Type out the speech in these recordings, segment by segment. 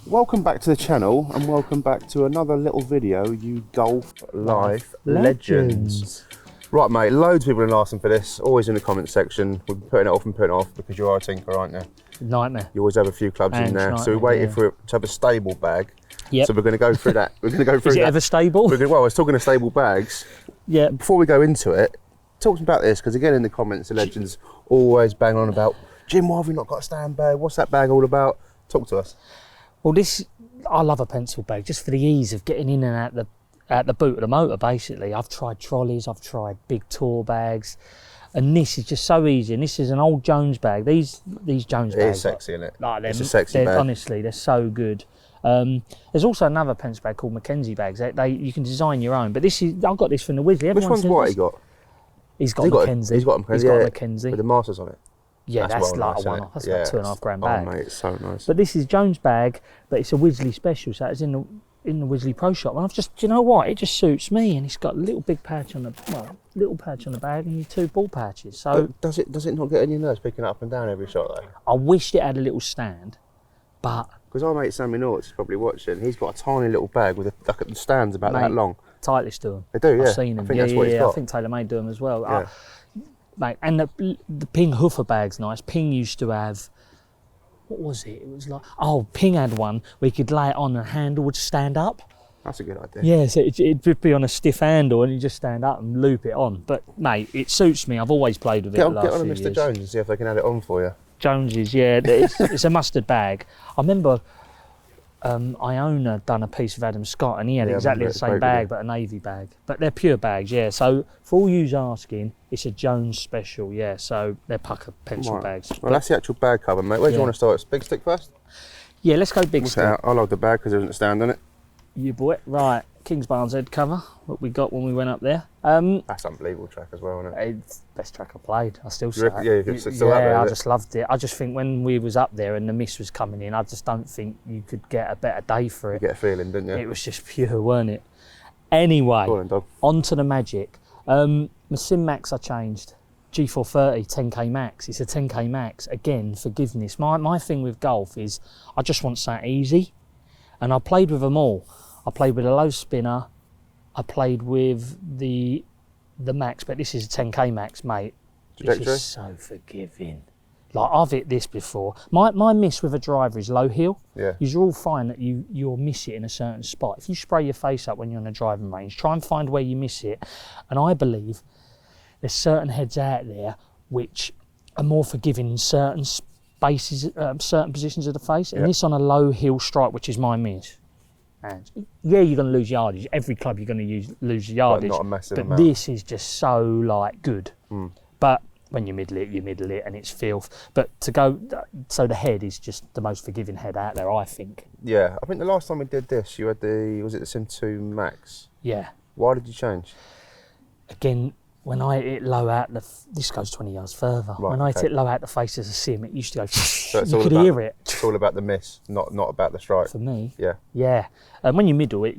Welcome back to the channel and welcome back to another little video, you golf life legends. Right mate, loads of people have been asking for this, always in the comment section. We've been putting it off because you are a tinker, aren't you? Nightmare. You always have a few clubs in there, so we waited for it to have a stable bag. Yep. So we're going to go through that. We're going to go through Is it ever stable? Well, I was talking to stable bags. Yeah. Before we go into it, talk about this, because again in the comments the legends always bang on about, Jim, why have we not got a stand bag? What's that bag all about? Talk to us. Well, I love a pencil bag just for the ease of getting in and out the boot of the motor. Basically, I've tried trolleys, I've tried big tour bags, and this is just so easy. And this is an old Jones bag. These Jones bags. It is sexy, isn't it? Like it's a sexy bag. Honestly, they're so good. There's also another pencil bag called Mackenzie bags. You can design your own, but I got this from the Wedges. Which one's what he got? He's got Mackenzie. He's got Mackenzie. He's got Mackenzie with the masters on it. Yeah, that's well like nice, a one-off. That's like £2.5 grand bag. Oh mate, it's so nice. But this is Jones bag, but it's a Wisley special, so it's in the Wisley Pro Shop. And do you know what? It just suits me, and it's got a little big patch on the bag and 2 ball patches. So but does it not get on your nerves picking it up and down every shot though? I wished it had a little stand, but because our mate Sammy Nortz is probably watching. He's got a tiny little bag with the stands about that long. Titleist do them. They do, yeah. I've seen them. I think that's what he's got. I think TaylorMade do them as well. Yeah. Mate, and the Ping hoofer bag's nice. Ping used to have, what was it? It was like, Ping had one where you could lay it on and the handle would stand up. That's a good idea. Yeah, so it'd be on a stiff handle and you just stand up and loop it on. But mate, it suits me. I've always played with it. Get on to Mr. Jones and see if they can add it on for you. Jones's, yeah, it's a mustard bag. I remember Iona done a piece of Adam Scott and he had exactly the same bag but a navy bag. But they're pure bags, yeah. So for all yous asking, it's a Jones special, yeah. So they're pucker pencil bags. Well, that's the actual bag cover, mate. Where do you want to start? Big stick first? Yeah, let's go big stick. I'll hold the bag because there isn't a stand on it. You boy. Right, Kings Barnes head cover, what we got when we went up there. That's an unbelievable track as well, isn't it? It's the best track I played. I still say I just loved it. I just think when we was up there and the mist was coming in, I just don't think you could get a better day for it. You get a feeling, didn't you? It was just pure, weren't it? Anyway, on to the magic. My Sim Max I changed. G430 10k max. It's a 10k max. Again, forgiveness. My thing with golf is I just want something easy, and I played with them all. I played with a low spinner. I played with the max, but this is a 10k max, mate. This is so forgiving. Like I've hit this before. My miss with a driver is low heel. Yeah. You'll all find that you'll miss it in a certain spot. If you spray your face up when you're on a driving range, try and find where you miss it. And I believe there's certain heads out there which are more forgiving in certain spaces, certain positions of the face. And this on a low heel strike, which is my miss. And yeah, you're going to lose yardage. Every club you're going to lose yardage. But not a massive amount. But this is just so like good. But when you middle it and it's filth. But so the head is just the most forgiving head out there, I think. Yeah, I think the last time we did this, you had was it the Sim 2 Max? Yeah. Why did you change? Again, when I hit low out this goes 20 yards further. Right, when I hit low out the face as a Sim, it used to go. So you could hear it. It's all about the miss, not about the strike. For me. Yeah. Yeah. And when you middle it,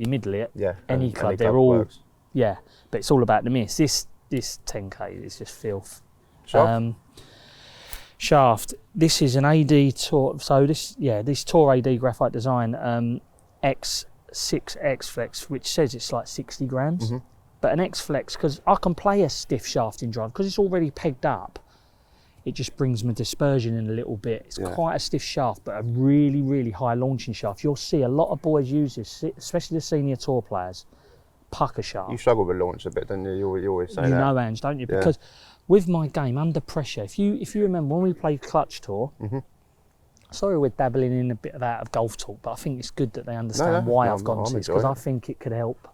Yeah. Any club, they're all. Works. Yeah. But it's all about the miss. This 10k is just filth. Shaft. Shaft. This is an AD Tour. So this Tour AD graphite design X6X Flex, which says it's like 60 grams. But an X Flex, because I can play a stiff shaft in drive, because it's already pegged up, it just brings my dispersion in a little bit. It's quite a stiff shaft, but a really, really high launching shaft. You'll see a lot of boys use this, especially the senior tour players, pucker shaft. You struggle with launch a bit, don't you? You always say that. You know, Ange, don't you? Yeah. Because with my game, under pressure, if you remember when we played Clutch Tour, sorry we're dabbling in a bit of out of golf talk, but I think it's good that they understand why I've gone to this, because I think it could help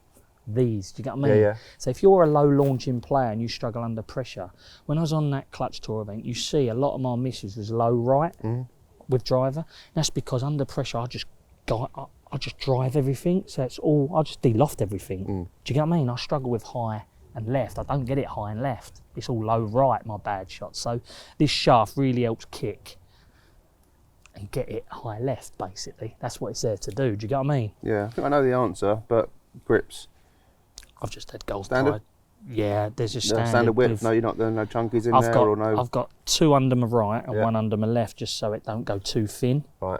these. Do you get what I mean? Yeah. So if you're a low launching player and you struggle under pressure, when I was on that Clutch Tour event, you see a lot of my misses was low right with driver. That's because under pressure I just drive everything. So it's all, I just de-loft everything. Do you get what I mean? I struggle with high and left. I don't get it high and left. It's all low right, my bad shots. So this shaft really helps kick and get it high left, basically. That's what it's there to do. Do you get what I mean? Yeah, I think I know the answer, but grips. I've just had gold standard. Pride. Yeah, there's a standard. Standard width. No, you're not. There are no chunkies in there, or no. I've got 2 under my right and 1 under my left, just so it don't go too thin. Right.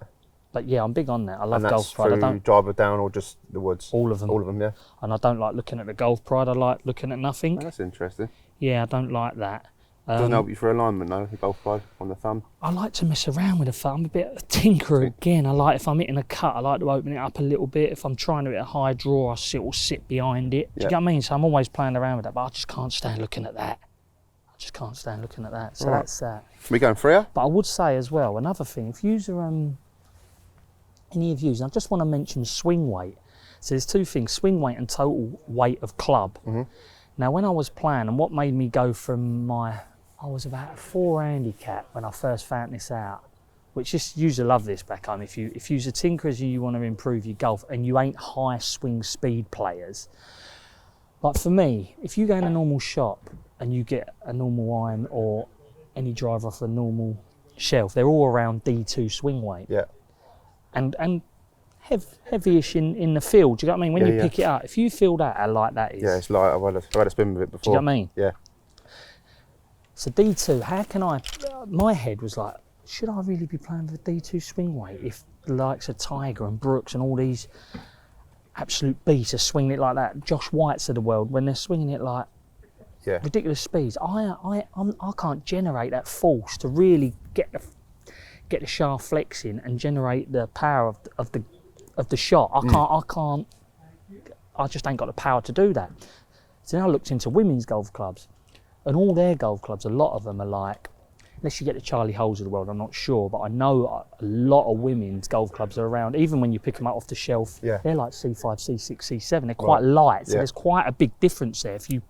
But yeah, I'm big on that. I love and that's golf pride. I don't driver down or just the woods. all of them. All of them, yeah. And I don't like looking at the golf pride. I like looking at nothing. Oh, that's interesting. Yeah, I don't like that. Doesn't help you for alignment though, the golf pride on the thumb. I like to mess around with the thumb. I'm a bit of a tinkerer again. I like, if I'm hitting a cut, I like to open it up a little bit. If I'm trying to hit a high draw, I sit behind it. Do you get what I mean? So I'm always playing around with that, but I just can't stand looking at that. So that's that. We going freer? But I would say as well, another thing, if you any of you, and I just want to mention swing weight. So there's two things, swing weight and total weight of club. Now when I was playing, and what made me go from I was about a 4 handicap when I first found this out, which just used to love this back home. If you're a tinkerer and you want to improve your golf and you ain't high swing speed players, like for me, if you go in a normal shop and you get a normal iron or any driver off a normal shelf, they're all around D2 swing weight. Yeah. And heavyish in the field. Do you know what I mean? When you pick it up, if you feel that, how light that is. Yeah, it's light. I've had a spin with it before. Do you know what I mean? Yeah. So D2, how can I, my head was like, should I really be playing with D2 swing weight if the likes of Tiger and Brooks and all these absolute beasts are swinging it like that? Josh Whites of the world, when they're swinging it like ridiculous speeds, I can't generate that force to really get the shaft flexing and generate the power of the shot. I just ain't got the power to do that. So then I looked into women's golf clubs, and all their golf clubs, a lot of them are like, unless you get the Charlie Holes of the world, I'm not sure, but I know a lot of women's golf clubs are around, even when you pick them up off the shelf, they're like C5, C6, C7, they're quite light, so there's quite a big difference there if you,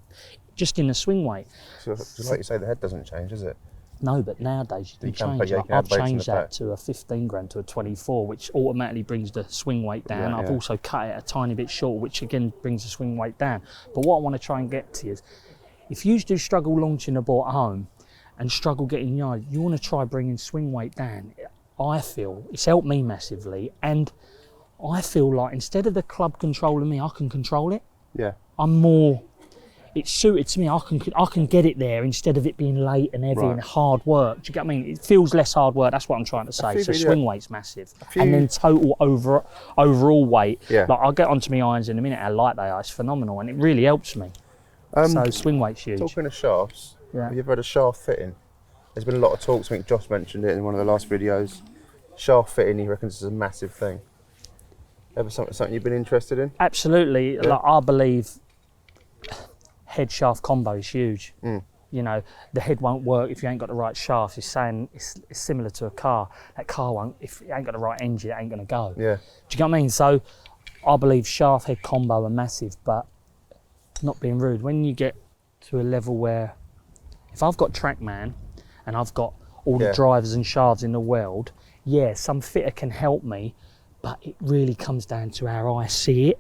just in the swing weight. So like you say, the head doesn't change, does it? No, but nowadays you can change. I've changed that to a 15 grand to a 24, which automatically brings the swing weight down. I've also cut it a tiny bit short, which again brings the swing weight down. But what I want to try and get to is, if you do struggle launching the ball at home and struggle getting yard, you want to try bringing swing weight down. I feel it's helped me massively, and I feel like instead of the club controlling me, I can control it. Yeah. I'm more. It's suited to me. I can get it there instead of it being late and heavy and hard work. Do you get what I mean? It feels less hard work. That's what I'm trying to say. So swing weight's massive, and then total overall weight. Like I'll get onto my irons in a minute. How light they are, it's phenomenal, and it really helps me. So swing weight's huge. Talking of shafts, have you ever had a shaft fitting? There's been a lot of talks. I think Josh mentioned it in one of the last videos. Shaft fitting, he reckons, is a massive thing. Ever something you've been interested in? Absolutely. Like I believe head shaft combo is huge. You know, the head won't work if you ain't got the right shaft. It's saying it's similar to a car. That car won't, if it ain't got the right engine, it ain't gonna go. Do you get what I mean? So I believe shaft head combo are massive, but not being rude, when you get to a level where, if I've got TrackMan and I've got all the drivers and shafts in the world, some fitter can help me, but it really comes down to how I see it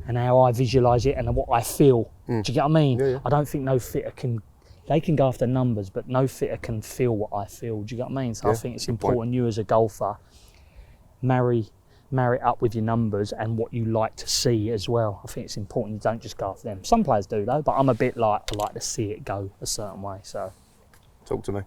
and how I visualise it and what I feel. Do you get what I mean? I don't think no fitter can, they can go after numbers, but no fitter can feel what I feel. Do you get what I mean? So I think it's important you as a golfer marry it up with your numbers and what you like to see as well. I think it's important you don't just go after them. Some players do though, but I'm a bit like, I like to see it go a certain way. So talk to me.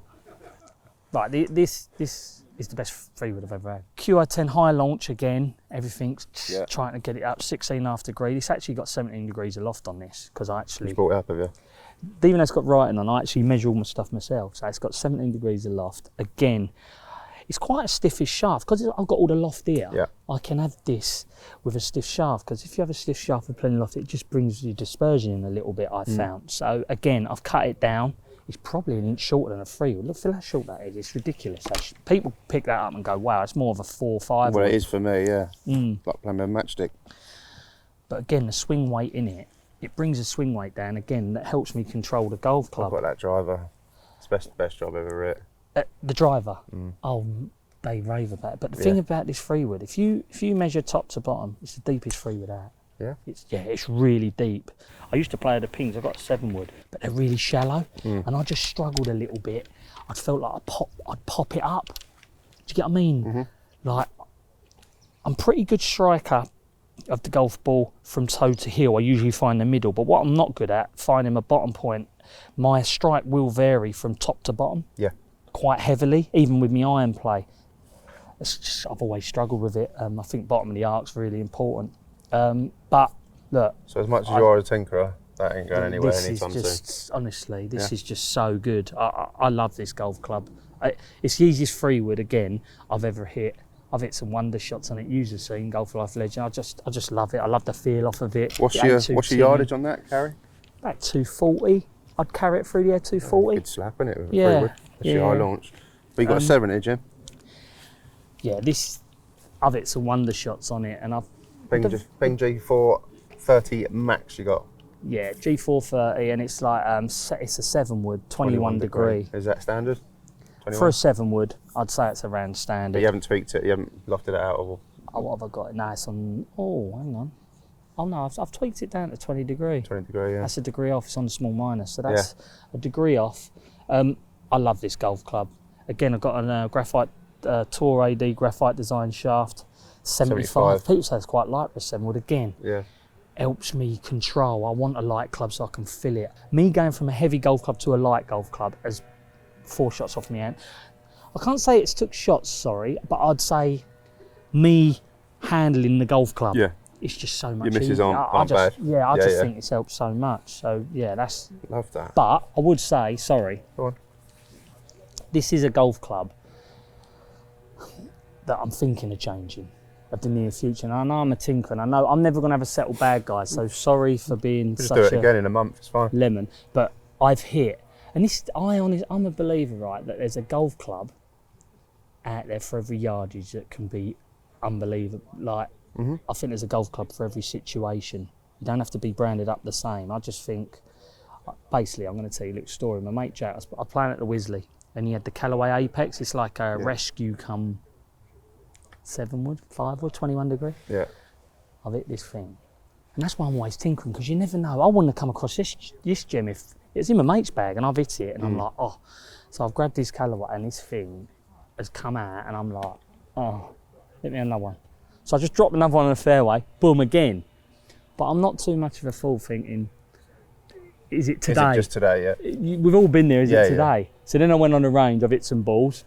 Right, this is the best 3-wood I've ever had. QI10 high launch again, everything's trying to get it up, 16.5 degrees. It's actually got 17 degrees of loft on this, because I actually... You brought it up, have you? Even though it's got writing on, I actually measure all my stuff myself, so it's got 17 degrees of loft. Again, it's quite a stiffish shaft, because I've got all the loft here. I can have this with a stiff shaft, because if you have a stiff shaft with plenty of loft, it just brings your dispersion in a little bit, I found. So again, I've cut it down. It's probably an inch shorter than a 3-wood. Look how short that is. It's ridiculous. People pick that up and go, wow, it's more of a 4-5. Well, it is for me, like playing with a matchstick. But again, the swing weight in it, it brings the swing weight down. Again, that helps me control the golf club. I've got that driver. It's the best job I've ever hit. The driver? Oh, they rave about it. But the thing about this 3-wood, if you measure top to bottom, it's the deepest 3-wood out. It's really deep. I used to play at the pings. I've got a 7-wood, but they're really shallow, and I just struggled a little bit. I felt like I'd pop it up. Do you get what I mean? Like, I'm pretty good striker of the golf ball from toe to heel. I usually find the middle, but what I'm not good at, finding my bottom point, my strike will vary from top to bottom. Quite heavily, even with my iron play. it's just, I've always struggled with it. I think bottom of the arc's really important. But look. So as much as you are a tinkerer, that ain't going anywhere anytime soon. Honestly, this is just so good. I love this golf club. It's the easiest 3-wood again I've ever hit. I've hit some wonder shots on it. You've seen Golf Life Legend. I just love it. I love the feel off of it. What's your yardage on that, Carrie? About 240. I'd carry it through the air 240. Good slap, isn't it? With yeah. 3-wood. That's your high launch. But you got a 7-inch, yeah? Yeah, I've hit some wonder shots on it, and I've. Ping G4 30 max you got. Yeah, G430, and it's like it's a 7-wood, 21 degree. Is that standard? 21? For a 7-wood, I'd say it's around standard. But you haven't tweaked it, you haven't lofted it out of. Oh, what have I got? No, it's on. Oh, hang on. Oh no, I've tweaked it down to 20 degree. 20 degree, yeah. That's a degree off. It's on the small minus, so that's a degree off. I love this golf club. Again, I've got a graphite Tour AD graphite design shaft, 75. People say it's quite light for a 7-wood. Again, helps me control. I want a light club so I can feel it. Me going from a heavy golf club to a light golf club has 4 shots off my hand. I can't say it's took shots, sorry, but I'd say me handling the golf club. Yeah. It's just so much Your misses aren't bad. Yeah, I just think it's helped so much. So yeah, that's. Love that. But I would say, sorry. Go on. This is a golf club that I'm thinking of changing of the near future. And I know I'm a tinker, and I know I'm never going to have a settled bag, guys. So sorry for being Just such do it again in a month. It's fine. Lemon. But I've hit, and this I'm a believer, right, that there's a golf club out there for every yardage that can be unbelievable. Like. I think there's a golf club for every situation. You don't have to be branded up the same. I just think, basically, I'm going to tell you a little story. My mate Jack, I was playing at the Wisley, and he had the Callaway Apex. It's like a rescue come 7-wood, 5-wood, 21 degree. Yeah. I've hit this thing. And that's why I'm always tinkering, because you never know. I wouldn't have come across this gem if it's in my mate's bag, and I've hit it, and I'm like, oh. So I've grabbed this Callaway, and this thing has come out, and I'm like, oh, hit me another one. So I just dropped another one on the fairway, boom, again. But I'm not too much of a fool thinking, is it today? Is it just today, yeah? We've all been there, is it today? Yeah. So then I went on the range, I've hit some balls.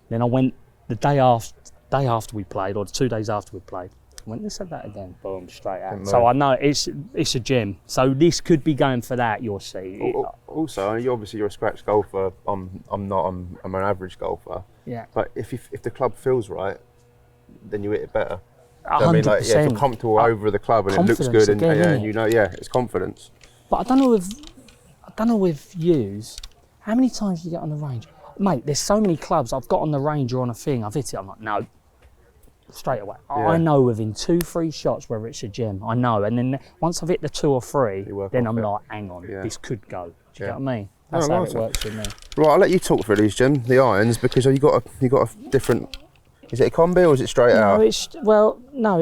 Then I went the day after we played, or the 2 days after we played. I went, let's have that again, boom, straight out. So I know it's a gem. So this could be going for that, you'll see. Also, you're a scratch golfer. I'm not, I'm an average golfer. Yeah. But if the club feels right, then you hit it better. I mean, like, if you're comfortable over the club and it looks good, and you know, it's confidence. But I don't know with yous, how many times do you get on the range? Mate, there's so many clubs I've got on the range or on a thing, I've hit it, I'm like, no, straight away. Yeah. I know within 2-3 shots whether it's a gem, I know. And then once I've hit the 2 or 3, then I'm like, hang on, this could go. Do you get what I mean? That's how it works with me. Right, I'll let you talk through these, Jim, the irons, because you got a different. Is it a combi or is it straight out? It's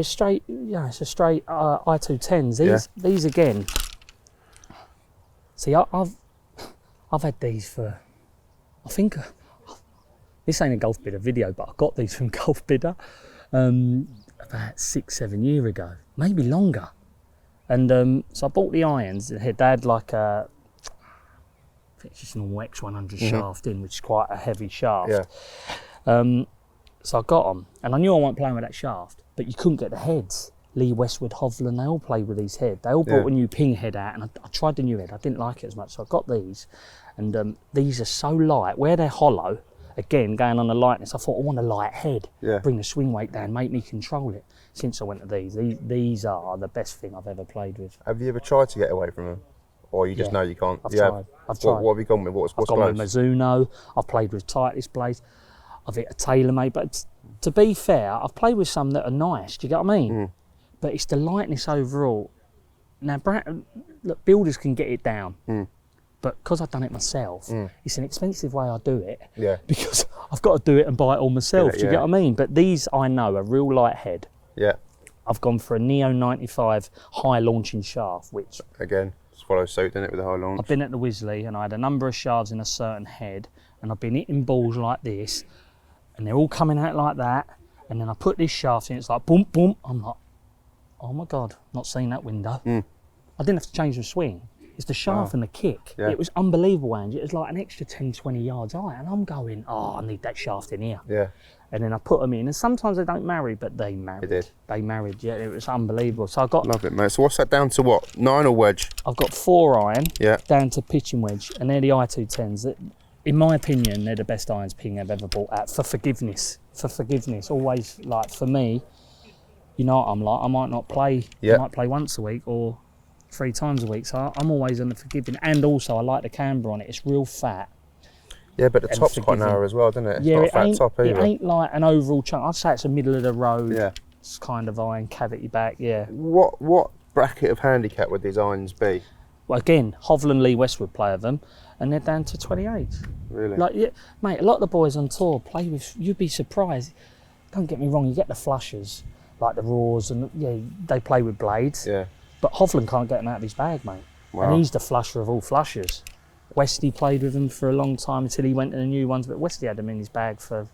straight. Yeah, it's a straight I210s. These again. See, I've had these for. I think this ain't a Golf Bidder video, but I got these from Golf Bidder about 6-7 years ago, maybe longer. And so I bought the irons. They had like a. I think it's just an X100 shaft in, which is quite a heavy shaft. Yeah. So I got them, and I knew I wasn't playing with that shaft, but you couldn't get the heads. Lee Westwood, Hovland, they all played with these heads. They all brought a new ping head out, and I tried the new head. I didn't like it as much, so I got these. And these are so light. Where they're hollow, again, going on the lightness, I thought, I want a light head. Yeah. Bring the swing weight down, make me control it. Since I went to these are the best thing I've ever played with. Have you ever tried to get away from them? Or you just know you can't? I've tried. What have you gone with? What's I've gone with Mizuno. I've played with Titleist blades. I've hit a TaylorMade, but to be fair, I've played with some that are nice. Do you get what I mean? But it's the lightness overall. Now, look, builders can get it down, but because I've done it myself, it's an expensive way I do it. Yeah. Because I've got to do it and buy it all myself. Do you get what I mean? But these I know are real light head. Yeah. I've gone for a Neo 95 high launching shaft, which again follows suit, didn't it, with the high launch? I've been at the Wisley and I had a number of shafts in a certain head, and I've been hitting balls like this. And they're all coming out like that, and then I put this shaft in, it's like boom, boom. I'm like, oh my God, not seeing that window. I didn't have to change the swing. It's the shaft and the kick. Yeah. It was unbelievable, Ange. It was like an extra 10, 20 yards high, and I'm going, oh, I need that shaft in here. Yeah. And then I put them in, and sometimes they don't marry, but they married. They did. They married, yeah, it was unbelievable. So I got... Love it, mate. So what's that down to what? 9 or wedge? I've got 4 iron Yeah. down to pitching wedge, and they're the I210s. In my opinion, they're the best irons Ping have ever bought out for forgiveness. For forgiveness, always, like, for me, you know what I'm like, I might not play, I might play once a week or 3 times a week, so I'm always on the forgiving. And also, I like the camber on it, it's real fat. Yeah, but the top's quite narrow as well, doesn't it? It's yeah, not a fat top either. It ain't like an overall chunk. I'd say it's a middle of the road. Yeah. It's kind of iron, cavity back, yeah. What bracket of handicap would these irons be? Well, again, Hovland, Lee, Westwood play with them, and they're down to 28. Really? Like, yeah, mate, a lot of the boys on tour play with, you'd be surprised. Don't get me wrong, you get the flushers, like the Raws, and yeah, they play with blades. Yeah. But Hovland can't get them out of his bag, mate. Wow. And he's the flusher of all flushers. Westy played with them for a long time until he went to the new ones, but Westy had them in his bag for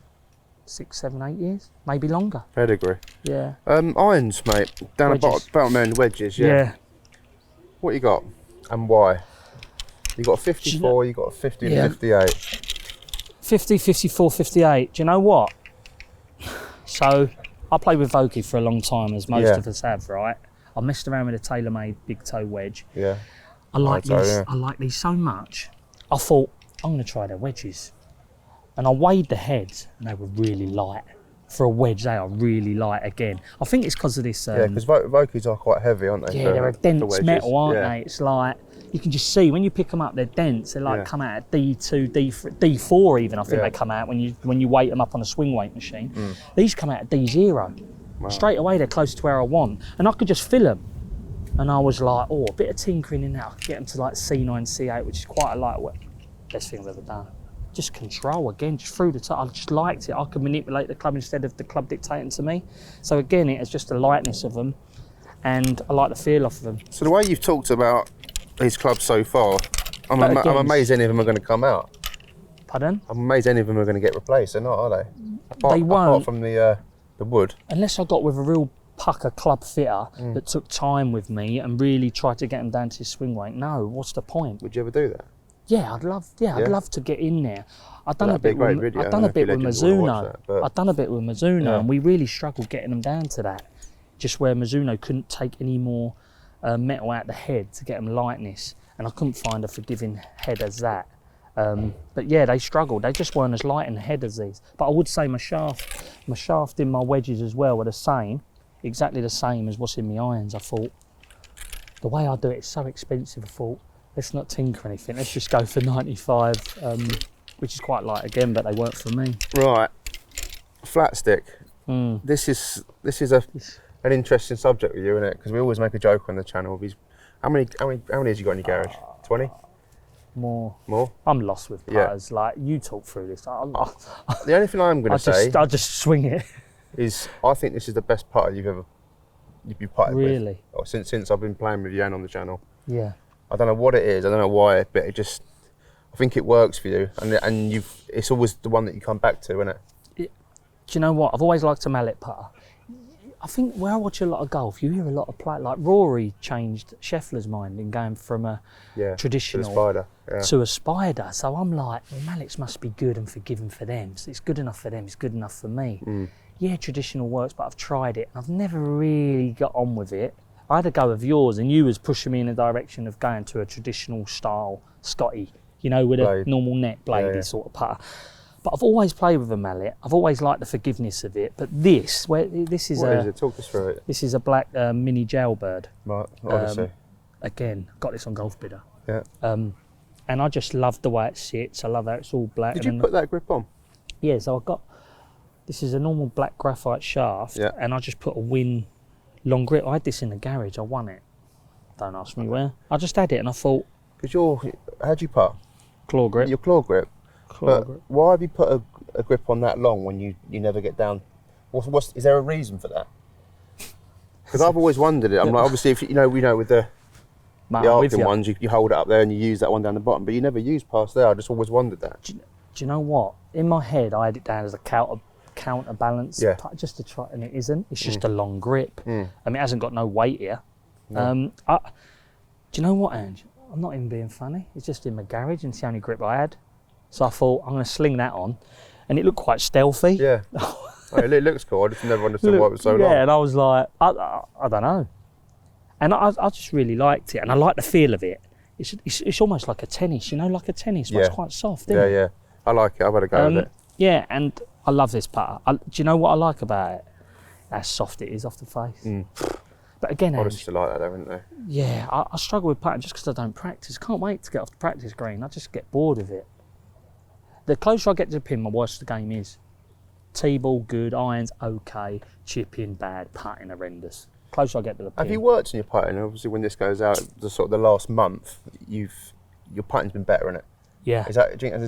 6, 7, 8 years, maybe longer. Pedigree. Yeah. Irons, mate. Down the bottom end, wedges, yeah. What you got and why? You got a 54, you got a 50 and 58. 50, 54, 58. Do you know what? So, I played with Vokey for a long time, as most of us have, right? I messed around with a tailor-made big toe wedge. Yeah. I like these so much. I thought, I'm going to try their wedges. And I weighed the heads, and they were really light. For a wedge, they are really light again. I think it's because of this... yeah, because Vokeys are quite heavy, aren't they? Yeah, they're a dense metal, aren't they? It's like, you can just see, when you pick them up, they're dense. They like come out at D2, D4 even, I think they come out when you weight them up on a swing weight machine. These come out at D0. Wow. Straight away, they're close to where I want. And I could just fill them. And I was like, oh, a bit of tinkering in there. I could get them to like C9, C8, which is quite a lightweight. Best thing I've ever done. Just control, again, just through the top. I just liked it. I could manipulate the club instead of the club dictating to me. So again, it is just the lightness of them. And I like the feel off of them. So the way you've talked about these clubs so far, I'm amazed any of them are going to come out. Pardon? I'm amazed any of them are going to get replaced. They're not, are they? They won't. Apart from the wood. Unless I got with a real pucker club fitter that took time with me and really tried to get them down to his swing weight. No, what's the point? Would you ever do that? Yeah, I'd love to get in there. I've done a bit with Mizuno. I've done a bit with Mizuno, and we really struggled getting them down to that. Just where Mizuno couldn't take any more metal out the head to get them lightness, and I couldn't find a forgiving head as that. But yeah, they struggled. They just weren't as light in the head as these. But I would say my shaft in my wedges as well were the same, exactly the same as what's in my irons. I thought the way I do it is so expensive. I thought, let's not tinker anything. Let's just go for 95, which is quite light again, but they weren't for me. Right, flat stick. This is an interesting subject with you, isn't it? Because we always make a joke on the channel of these. How many has you got in your garage? 20? More. More? I'm lost with putters. Like, you talk through this. The only thing I'm going to say, I'll just swing it. Is I think this is the best putter you've putted with. Really? Or since I've been playing with you and on the channel. Yeah. I don't know what it is. I don't know why, but I think it works for you, and it's always the one that you come back to, isn't it? Do you know what? I've always liked a mallet putter. I think where I watch a lot of golf, you hear a lot of play. Like Rory changed Scheffler's mind in going from a traditional to a spider. So I'm like, well, mallets must be good and forgiving for them. So it's good enough for them. It's good enough for me. Yeah, traditional works, but I've tried it. I've never really got on with it. I had a go of yours, and you was pushing me in the direction of going to a traditional style Scotty, you know, with a normal net bladey sort of putter. But I've always played with a mallet. I've always liked the forgiveness of it. But this is what is it? Talk us through it. This is a black mini jailbird. Right, obviously. Again, got this on Golf Bidder. Yeah. And I just love the way it sits. I love how it's all black. Did you put that grip on? Yeah, so this is a normal black graphite shaft, and I just put a Win long grip. I had this in the garage. I won it. Don't ask me where. I just had it, and I thought. Because how'd you putt? Claw grip. Your claw grip. Why have you put a grip on that long when you never get down? Is there a reason for that? Because I've always wondered it. I'm like, obviously, if we know with the Arctic ones, you hold it up there and you use that one down the bottom, but you never use past there. I just always wondered that. Do you know what? In my head, I had it down as a counterbalance putt, just to try, and it isn't. It's just a long grip. I mean, it hasn't got no weight here. No. Do you know what, Ange? I'm not even being funny. It's just in my garage, and it's the only grip I had. So I thought, I'm going to sling that on. and it looked quite stealthy. Yeah. It looks cool. I just never understood why it was so long. Yeah, and I was like, I don't know. And I just really liked it, and I like the feel of it. It's almost like a tennis, you know, like a tennis, but it's quite soft, isn't it? Yeah. I like it. I've had a go with it. Yeah, and I love this putter. Do you know what I like about it? How soft it is off the face. But again, I just like that, haven't they? Yeah, I struggle with putting just because I don't practice. Can't wait to get off the practice green. I just get bored of it. The closer I get to the pin, the worse the game is. Tee-ball, good. Irons, okay. Chipping, bad. Putting, horrendous. Closer I get to the pin. Have you worked on your putting? Obviously, when this goes out, the last month, your putting's been better, isn't it? Yeah. Is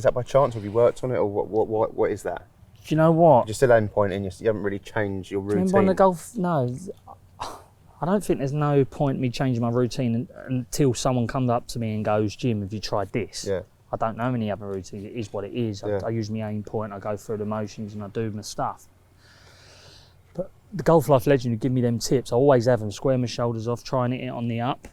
that by chance? Have you worked on it, or what is that? Do you know what? You're still end point, and you haven't really changed your routine. Remember on the golf? No. I don't think there's no point in me changing my routine until someone comes up to me and goes, Jim, have you tried this? Yeah. I don't know any other routines. It is what it is. Yeah. I use my aim point, I go through the motions and I do my stuff. But the Golf Life Legend would give me them tips. I always have them, square my shoulders off, try and hit it on the up.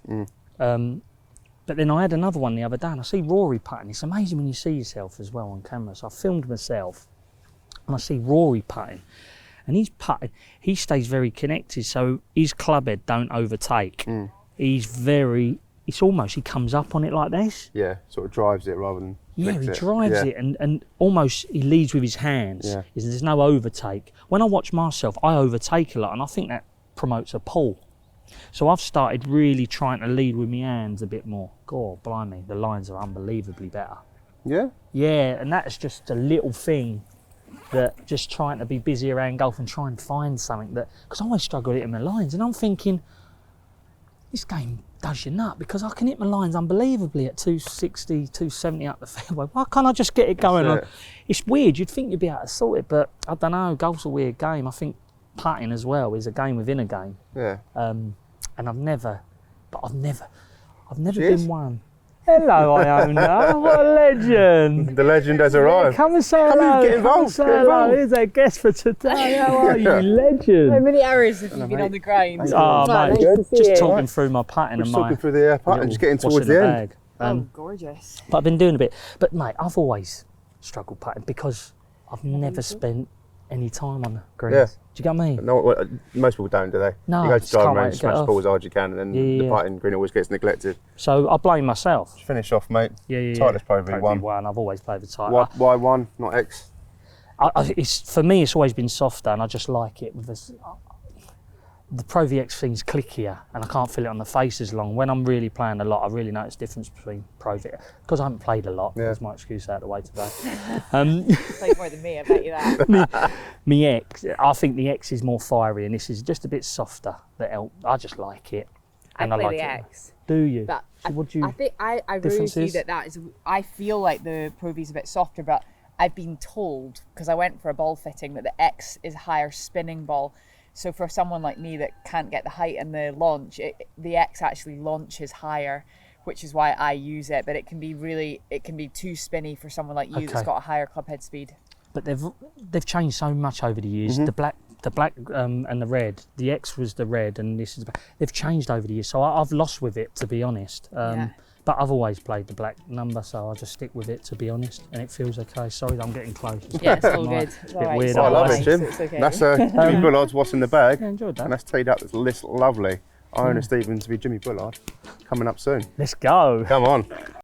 But then I had another one the other day and I see Rory putting. It's amazing when you see yourself as well on camera. So I filmed myself and I see Rory putting. And he's putting, he stays very connected, so his club head don't overtake. It's almost, he comes up on it like this. Yeah, sort of drives it rather than Yeah, he drives it and almost he leads with his hands. Yeah. There's no overtake. When I watch myself, I overtake a lot and I think that promotes a pull. So I've started really trying to lead with my hands a bit more. God, blimey, the lines are unbelievably better. Yeah? Yeah, and that's just a little thing that just trying to be busy around golf and try and find something that, because I always struggle hitting my lines and I'm thinking, this game does you nut because I can hit my lines unbelievably at 260, 270 up the fairway. Why can't I just get it going? It's weird, you'd think you'd be able to sort it, but I don't know, golf's a weird game. I think putting as well is a game within a game. Yeah. And I've never been one. Hello, Iona. What a legend. The legend has arrived. Come and say hello. Get involved. Here's our guest for today. How are you, legend? How many hours have you been on the grind? Oh, mate, nice just talking through my putting and my... talking through the putt and just getting towards the end. Gorgeous. But I've been doing a bit. But, mate, I've always struggled putting because I've never spent any time on the greens. Yeah. Do you get me? No, most people don't, do they? No, you go to driving can't wait range, to smash get the ball off. as hard as you can, and then the putting green always gets neglected. So I blame myself. Just finish off, mate. Yeah. Tightest Pro Pro V1. V1. I've always played the tight. Why 1, not X? For me, it's always been softer, and I just like it with this. The Pro VX thing's clickier, and I can't feel it on the face as long. When I'm really playing a lot, I really notice the difference between Pro VX because I haven't played a lot. That's my excuse out of the way today. You played more than me, I bet you that. Me X, I think the X is more fiery, and this is just a bit softer. I just like it. And I play like the it. X. Do you? But So what do you? I think I really see that is. I feel like the Pro V is a bit softer, but I've been told because I went for a ball fitting that the X is a higher spinning ball. So for someone like me that can't get the height and the launch, the X actually launches higher, which is why I use it. But it can be too spinny for someone like you that's got a higher club head speed. But they've changed so much over the years. The black and the red. The X was the red, and this is they've changed over the years. So I've lost with it, to be honest. But I've always played the black number, so I'll just stick with it, to be honest, and it feels okay. Sorry, I'm getting close. Yeah, it's all good. It's bit weird. I love it, Jim. It's okay. That's Jimmy Bullard's What's in the Bag. Yeah, enjoyed that. And that's teed up. It's lovely. Iona Stevens to be Jimmy Bullard. Coming up soon. Let's go. Come on.